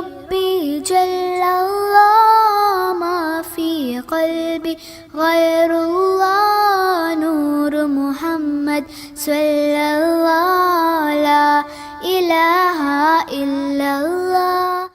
ربي جل الله ما في قلبي غير الله نور محمد صلى الله لا إله إلا الله.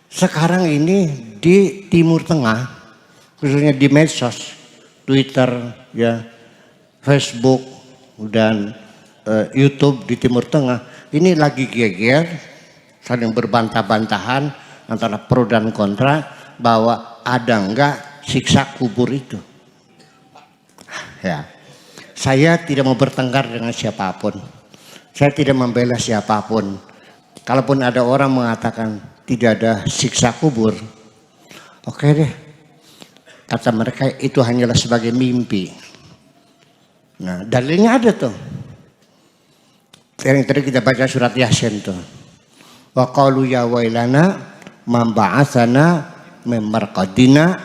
Sekarang ini di Timur Tengah, khususnya di medsos, Twitter, ya, Facebook, dan YouTube di Timur Tengah, ini lagi geger, saling berbantah-bantahan antara pro dan kontra bahwa ada enggak siksa kubur itu. Ya, saya tidak mau bertengkar dengan siapapun, saya tidak membela siapapun. Kalaupun ada orang mengatakan tidak ada siksa kubur, oke deh, kata mereka itu hanyalah sebagai mimpi. Nah, dalilnya ada tuh. Yang tadi kita baca surat Yasin tuh. Wa qalu ya wailana man ba'atsana min marqadina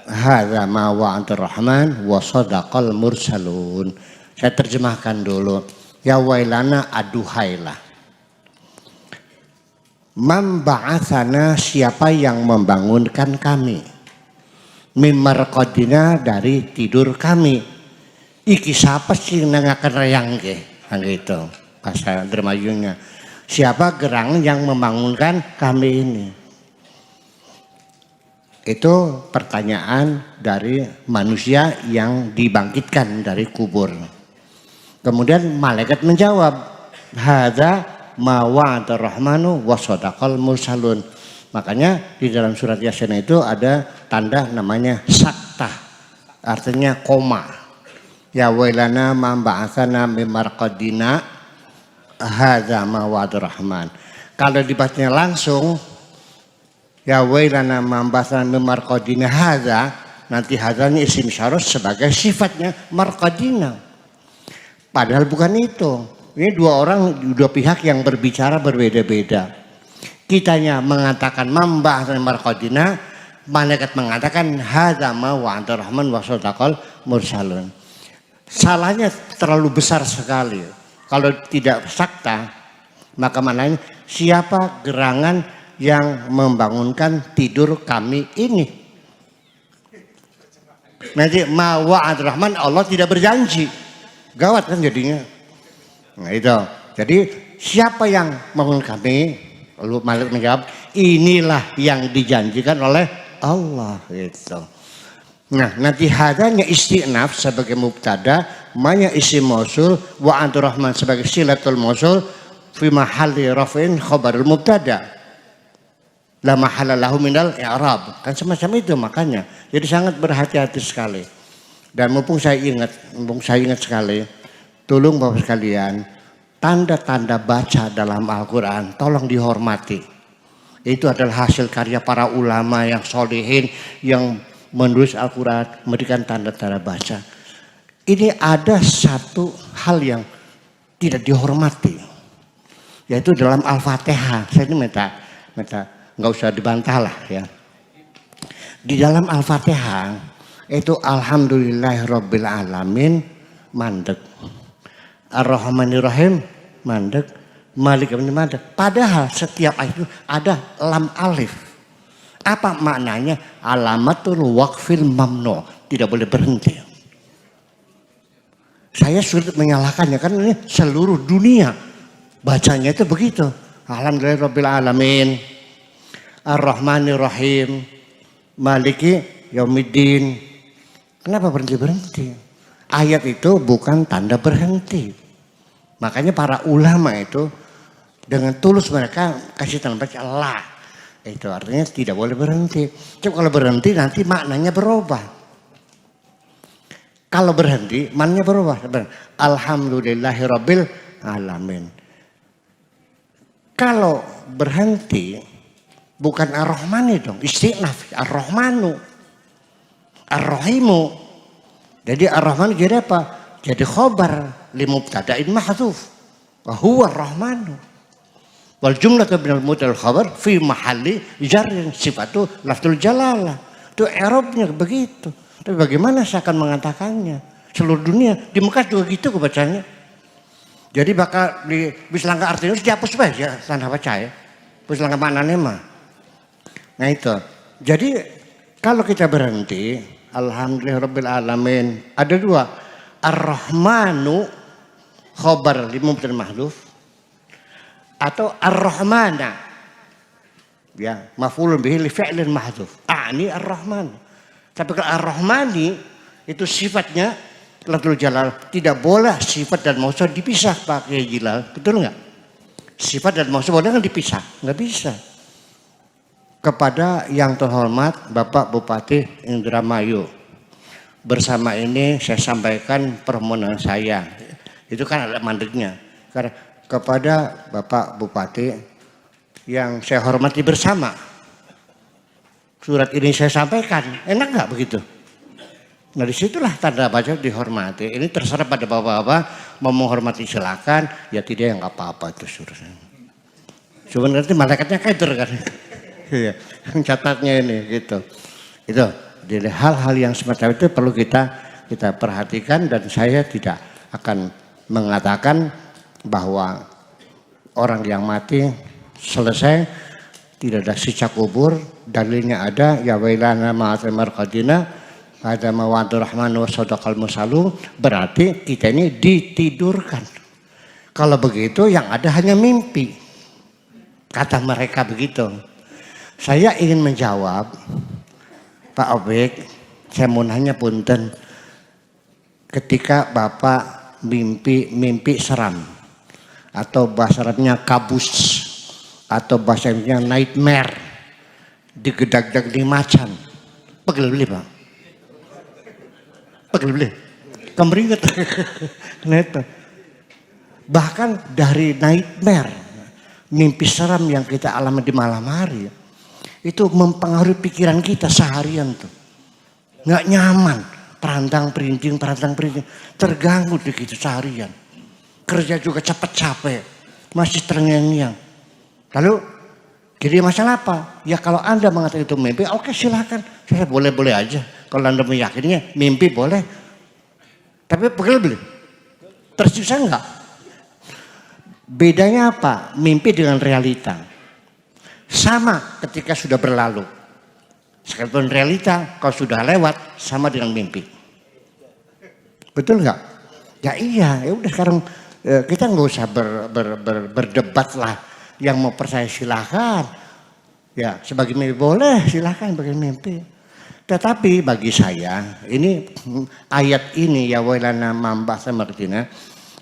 hadza ma wa'ada rahman wa sadaqal mursalun. Saya terjemahkan dulu. Ya wailana, aduhailah. Man ba'atsana, siapa yang membangunkan kami. Min marqadina, dari tidur kami. Iki siapa sih nangakan rayang ke? Gitu bahasa Dermayunya. Siapa gerang yang membangunkan kami ini? Itu pertanyaan dari manusia yang dibangkitkan dari kubur. Kemudian malaikat menjawab, hadza ma wa'ada rahmanu wa sadaqal mursalun. Makanya di dalam surat Yasin itu ada tanda namanya sakta, artinya koma. Ya wailana ma ba'atsana min marqadina hadza ma wa'ada rahman. Kalau dibacanya langsung, ya wailana ma ba'atsana min marqadina hadza, nanti hadzanya isim syarat sebagai sifatnya marqadina. Padahal bukan itu. Ini dua pihak yang berbicara berbeda-beda. Kitanya mengatakan mambah dan marqadina, malaikat mengatakan hadza ma wa'ada rahman wa sadaqal mursalun. Salahnya terlalu besar sekali. Kalau tidak sakta, maka maknanya siapa gerangan yang membangunkan tidur kami ini? Nanti ma wa'ada rahman, Allah tidak berjanji. Gawat kan jadinya. Nah itu, jadi siapa yang membangun kami? Lalu malaikat menjawab, inilah yang dijanjikan oleh Allah gitu. Nah nanti hadanya isti'naf sebagai mubtada, manya isim mausul, wa'adur rahman sebagai silatul mausul, fi mahalli raf'in khabarul mubtada. La mahala lahu minal i'rab. Kan semacam itu makanya. Jadi sangat berhati-hati sekali. Dan mumpung saya ingat sekali, tolong Bapak sekalian, tanda-tanda baca dalam Al-Quran tolong dihormati. Itu adalah hasil karya para ulama yang solihin, yang menulis Al-Quran, memberikan tanda-tanda baca. Ini ada satu hal yang tidak dihormati, yaitu dalam Al-Fatihah. Saya ini minta nggak usah dibantah lah ya. Di dalam Al-Fatihah itu alhamdulillahirabbil alamin mandek, ar-rahmanirrahim mandek, malik mandek. Padahal setiap ayat itu ada lam alif. Apa maknanya? Alamatul waqfil mamnu, tidak boleh berhenti. Saya sulit menyalahkannya, kan ini seluruh dunia bacanya itu begitu. Alhamdulillahirabbil alamin, ar-rahmanirrahim, maliki yaumiddin. Kenapa berhenti? Ayat itu bukan tanda berhenti. Makanya para ulama itu dengan tulus mereka kasih tanda baca la. Itu artinya tidak boleh berhenti. Coba kalau berhenti nanti maknanya berubah. Kalau berhenti maknanya berubah. Alhamdulillahirabbil alamin. Kalau berhenti bukan ar-rahmani dong, isti'naf, ar-rahmanu, ar-rahimu. Jadi ar-rahman jadi apa? Jadi khobar li mubtada'in mahdzuf. Wa huwa ar-rahmanu. Wal jumlatu minal mubtada'il khabar fi mahalli jarrin, sifatu lafzul jalalah. Itu i'rabnya begitu. Tapi bagaimana saya akan mengatakannya? Seluruh dunia di Mekah juga gitu kebacanya. Jadi bakal di Bismillah artinya dihapus saja tanda baca ya. Wis langkah maknane mah. Nah itu. Jadi kalau kita berhenti, alhamdulillahirabbil alamin. Ada dua. Ar-Rahmanu khobar li mubtada mahdhuf atau Ar-Rahmana. Ya, maf'ulun bihi li fi'lin mahdhuf. Ani Ar-Rahman. Tapi kalau Ar-Rahmani itu sifatnya lafzul jalal, tidak boleh sifat dan mausuf dipisah pakai jilal. Betul enggak? Sifat dan mausuf boleh kan dipisah? Enggak bisa. Kepada yang terhormat Bapak Bupati Indramayu. Bersama ini saya sampaikan permohonan saya. Itu kan ada mandeknya. Karena kepada Bapak Bupati yang saya hormati bersama. Surat ini saya sampaikan. Enak nggak begitu? Nah disitulah tanda baca dihormati. Ini terserah pada bapak-bapak mau menghormati silakan. Ya tidak ya nggak apa-apa itu suratnya. Cuma nanti malaikatnya keder kan. Iya, catatnya ini gitu. Itu. Jadi hal-hal yang semacam itu perlu kita perhatikan dan saya tidak akan mengatakan bahwa orang yang mati selesai tidak ada siksa kubur, dalilnya ada ya wailana ma'atamar qadina ada mawadur rahman wa sadaqal musalu, berarti kita ini ditidurkan. Kalau begitu yang ada hanya mimpi. Kata mereka begitu. Saya ingin menjawab, Pak Obek, saya mau nanya punten, ketika Bapak mimpi seram, atau bahasa Arabnya kabus, atau bahasa Inggrisnya nightmare, digedak-gedak di macan, pegel beli Pak, pegel beli, kemeringet, bahkan dari nightmare, mimpi seram yang kita alami di malam hari, itu mempengaruhi pikiran kita seharian tuh. Nggak nyaman, perantang perinting, terganggu begitu seharian. Kerja juga capek, masih terngiang-ngiang. Lalu, jadi masalah apa? Ya kalau Anda mengatakan itu mimpi, oke silakan. Saya boleh-boleh aja. Kalau Anda meyakininya mimpi boleh. Tapi pegel beli. Tersiksa enggak? Bedanya apa? Mimpi dengan realita. Sama ketika sudah berlalu. Sekalipun realita kalau sudah lewat sama dengan mimpi. Betul nggak? Ya iya, ya udah sekarang kita nggak usah berdebat lah. Yang mau percaya silahkan. Ya sebagai mimpi boleh silahkan sebagai mimpi. Tetapi bagi saya ini ayat ini ya wailana mambah samartina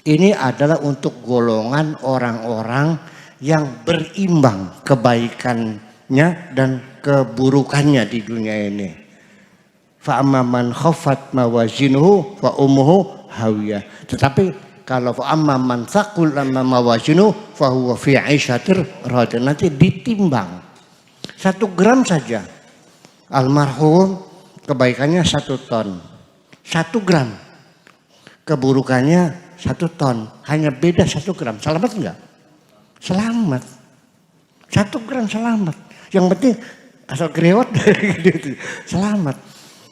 ini adalah untuk golongan orang-orang yang berimbang kebaikannya dan keburukannya di dunia ini. Fa amma man khaffat mawazinuhu fa ummuhu hawiyah. Tetapi kalau fa amma man thaqul mawazinuhu fa huwa fi 'ishatir radiyah, nanti ditimbang. 1 gram saja. Almarhum kebaikannya 1 ton. 1 gram. Keburukannya 1 ton. Hanya beda 1 gram. Selamat enggak? Selamat. 1 gram selamat. Yang penting asal grewat gitu. Selamat.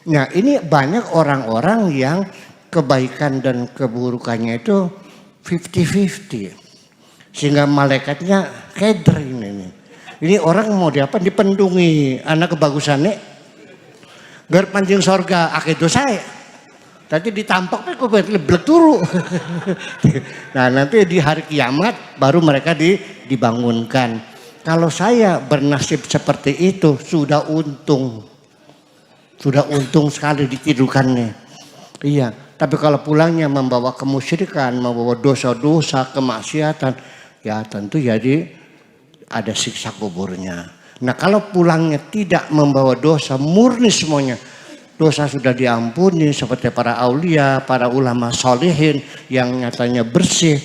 Nah ini banyak orang-orang yang kebaikan dan keburukannya itu 50-50. Sehingga malaikatnya keder ini. Ini orang mau diapa? Dipendungi anak kebagusannya. Gar panjang sorga akeh dosa. Tadi ditampaknya kok leblek turu. Nah nanti di hari kiamat baru mereka dibangunkan. Kalau saya bernasib seperti itu sudah untung. Sudah untung sekali ditidurkannya. Iya, tapi kalau pulangnya membawa kemusyrikan, membawa dosa-dosa, kemaksiatan, ya tentu jadi ada siksa kuburnya. Nah kalau pulangnya tidak membawa dosa, murni semuanya. Dosa sudah diampuni seperti para aulia, para ulama solihin yang nyatanya bersih.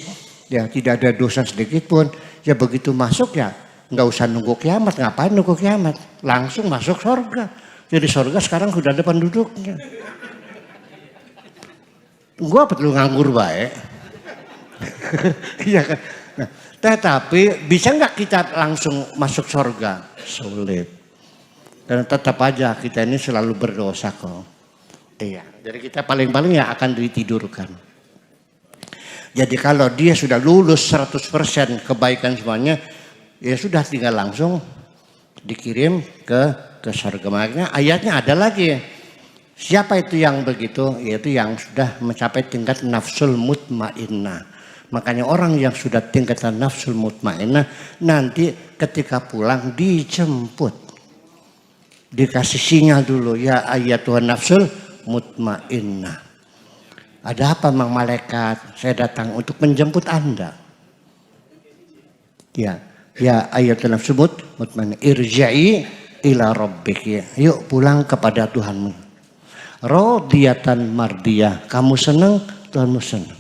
Ya tidak ada dosa sedikit pun. Ya begitu masuk ya nggak usah nunggu kiamat. Ngapain nunggu kiamat? Langsung masuk surga. Jadi surga sekarang sudah ada penduduknya. Gua perlu nganggur baik. Iya kan? Nah, tetapi bisa nggak kita langsung masuk surga? Sulit. Dan tetap aja kita ini selalu berdosa kok. Iya, jadi kita paling-paling ya akan ditidurkan. Jadi kalau dia sudah lulus 100% kebaikan semuanya, ya sudah tinggal langsung dikirim ke surga. Makanya ayatnya ada lagi. Siapa itu yang begitu? Yaitu yang sudah mencapai tingkat nafsul mutmainnah. Makanya orang yang sudah tingkatan nafsul mutmainnah nanti ketika pulang dijemput. Dikasih sinyal dulu, ya ayatuhan nafsul mutmainnah. Ada apa Mang Malaikat? Saya datang untuk menjemput Anda. Ya ayatuhan nafsul mutmainnah. Irja'i ila rabbiki. Yuk pulang kepada Tuhanmu. Rodiyatan mardiyah, kamu senang, Tuhanmu senang.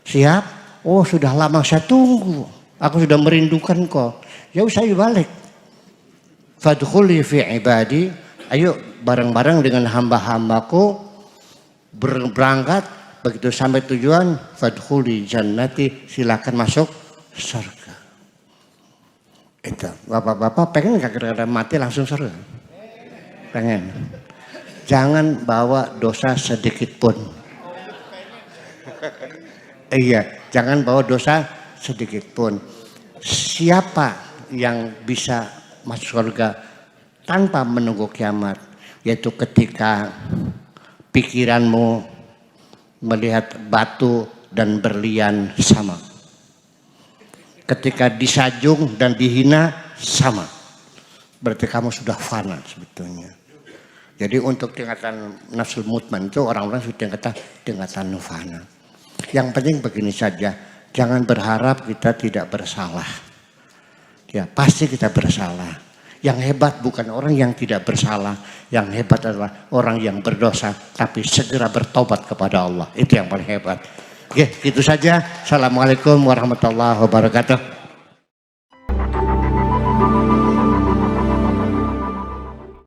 Siap? Oh sudah lama saya tunggu, aku sudah merindukan kau. Ya saya balik. Fadkhuli fi ibadi, ayo bareng-bareng dengan hamba-hambaku berangkat. Begitu sampai tujuan, fadkhuli jannati, silakan masuk surga. Itu bapak-bapak pengen gak kira-kira mati langsung surga? Pengen. Jangan bawa dosa sedikit pun. Iya, jangan bawa dosa sedikit pun. Siapa yang bisa masuk surga tanpa menunggu kiamat? Yaitu ketika pikiranmu melihat batu dan berlian sama. Ketika disajung dan dihina sama. Berarti kamu sudah fana sebetulnya. Jadi untuk tingkatan nafsul mutmain itu orang-orang sudah tingkatan nirvana. Yang penting begini saja, jangan berharap kita tidak bersalah. Ya pasti kita bersalah. Yang hebat bukan orang yang tidak bersalah, yang hebat adalah orang yang berdosa tapi segera bertobat kepada Allah. Itu yang paling hebat. Oke, gitu saja. Assalamualaikum warahmatullahi wabarakatuh.